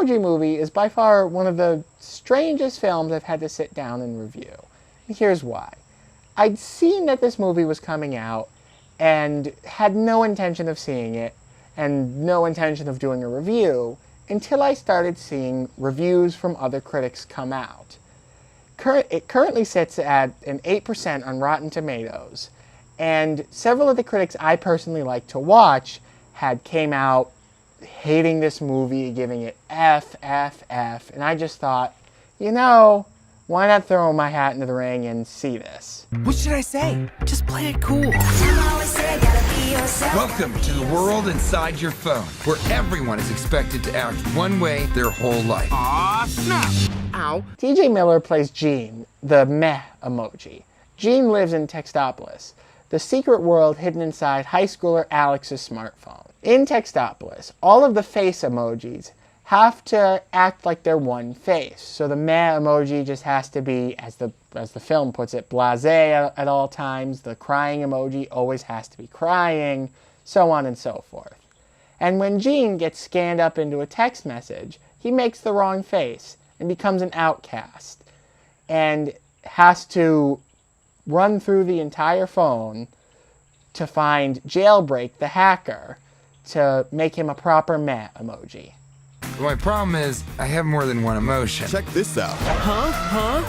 Emoji Movie is by far one of the strangest films I've had to sit down and review. And here's why. I'd seen that this movie was coming out and had no intention of seeing it and no intention of doing a review until I started seeing reviews from other critics come out. It currently sits at an 8% on Rotten Tomatoes, and several of the critics I personally like to watch had came out hating this movie, giving it F, and I just thought, you know, why not throw my hat into the ring and see this? What should I say? Just play it cool. Welcome to the world inside your phone, where everyone is expected to act one way their whole life. Aw, snap! Ow. TJ Miller plays Gene, the meh emoji. Gene lives in Textopolis, the secret world hidden inside high schooler Alex's smartphone. In Textopolis, all of the face emojis have to act like they're one face. So the meh emoji just has to be, as the film puts it, blasé at all times. The crying emoji always has to be crying, so on and so forth. And when Gene gets scanned up into a text message, he makes the wrong face and becomes an outcast and has to run through the entire phone to find Jailbreak, the hacker, to make him a proper meh emoji. My problem is, I have more than one emotion. Check this out. Huh?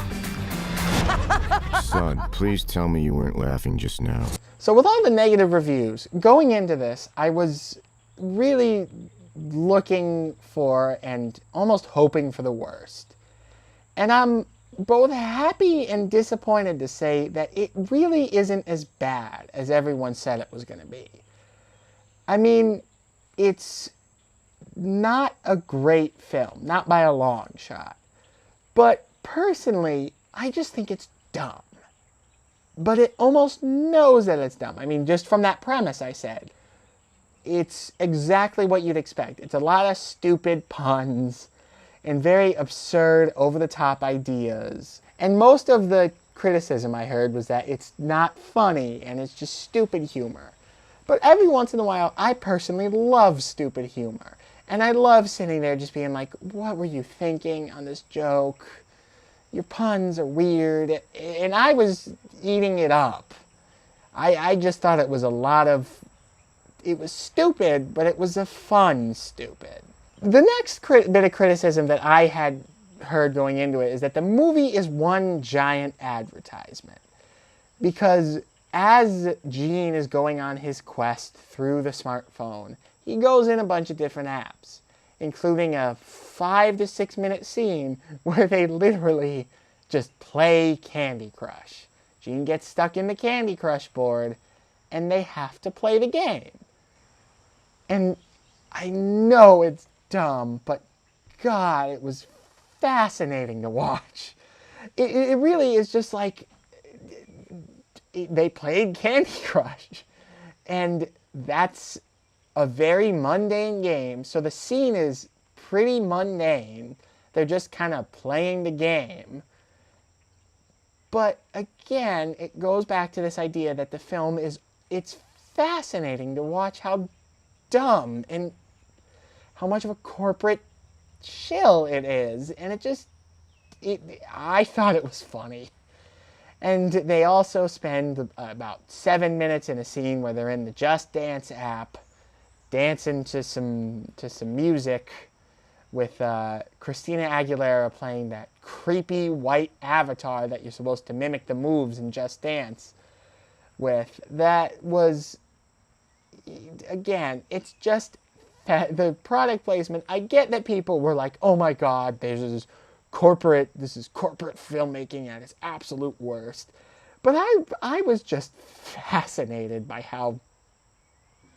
Son, please tell me you weren't laughing just now. So with all the negative reviews, going into this, I was really looking for and almost hoping for the worst. And I'm both happy and disappointed to say that it really isn't as bad as everyone said it was going to be. I mean, it's not a great film, not by a long shot. But personally, I just think it's dumb. But it almost knows that it's dumb. I mean, just from that premise I said, it's exactly what you'd expect. It's a lot of stupid puns and very absurd, over-the-top ideas. And most of the criticism I heard was that it's not funny and it's just stupid humor. But every once in a while, I personally love stupid humor. And I love sitting there just being like, what were you thinking on this joke? Your puns are weird. And I was eating it up. I just thought it was it was stupid, but it was a fun stupid. The next bit of criticism that I had heard going into it is that the movie is one giant advertisement. Because as Gene is going on his quest through the smartphone, he goes in a bunch of different apps, including a 5 to 6 minute scene where they literally just play Candy Crush. Gene gets stuck in the Candy Crush board, and they have to play the game. And I know it's dumb, but God, it was fascinating to watch. It really is just like, they played Candy Crush, and that's a very mundane game. So the scene is pretty mundane. They're just kind of playing the game. But again, it goes back to this idea that the film it's fascinating to watch how dumb and how much of a corporate shill it is. And I thought it was funny. And they also spend about 7 minutes in a scene where they're in the Just Dance app, dancing to some music with Christina Aguilera playing that creepy white avatar that you're supposed to mimic the moves in Just Dance with. That was, again, it's just the product placement. I get that people were like, oh my God, this is corporate filmmaking at its absolute worst. But I was just fascinated by how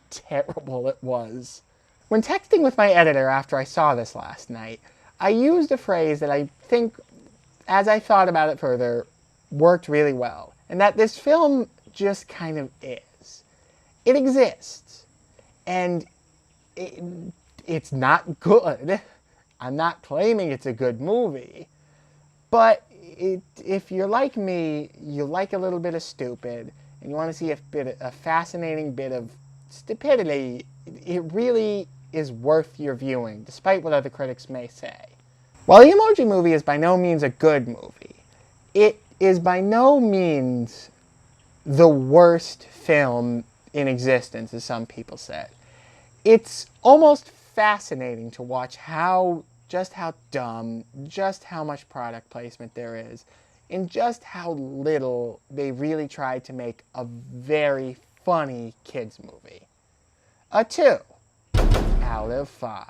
terrible it was. When texting with my editor after I saw this last night, I used a phrase that I think, as I thought about it further, worked really well. And that this film just kind of is. It exists. And it's not good. I'm not claiming it's a good movie. But if you're like me, you like a little bit of stupid, and you want to see a fascinating bit of stupidity, it really is worth your viewing, despite what other critics may say. While the Emoji Movie is by no means a good movie, it is by no means the worst film in existence, as some people said. It's almost fascinating to watch just how dumb, just how much product placement there is, and just how little they really tried to make a very funny kids movie. A 2 out of 5.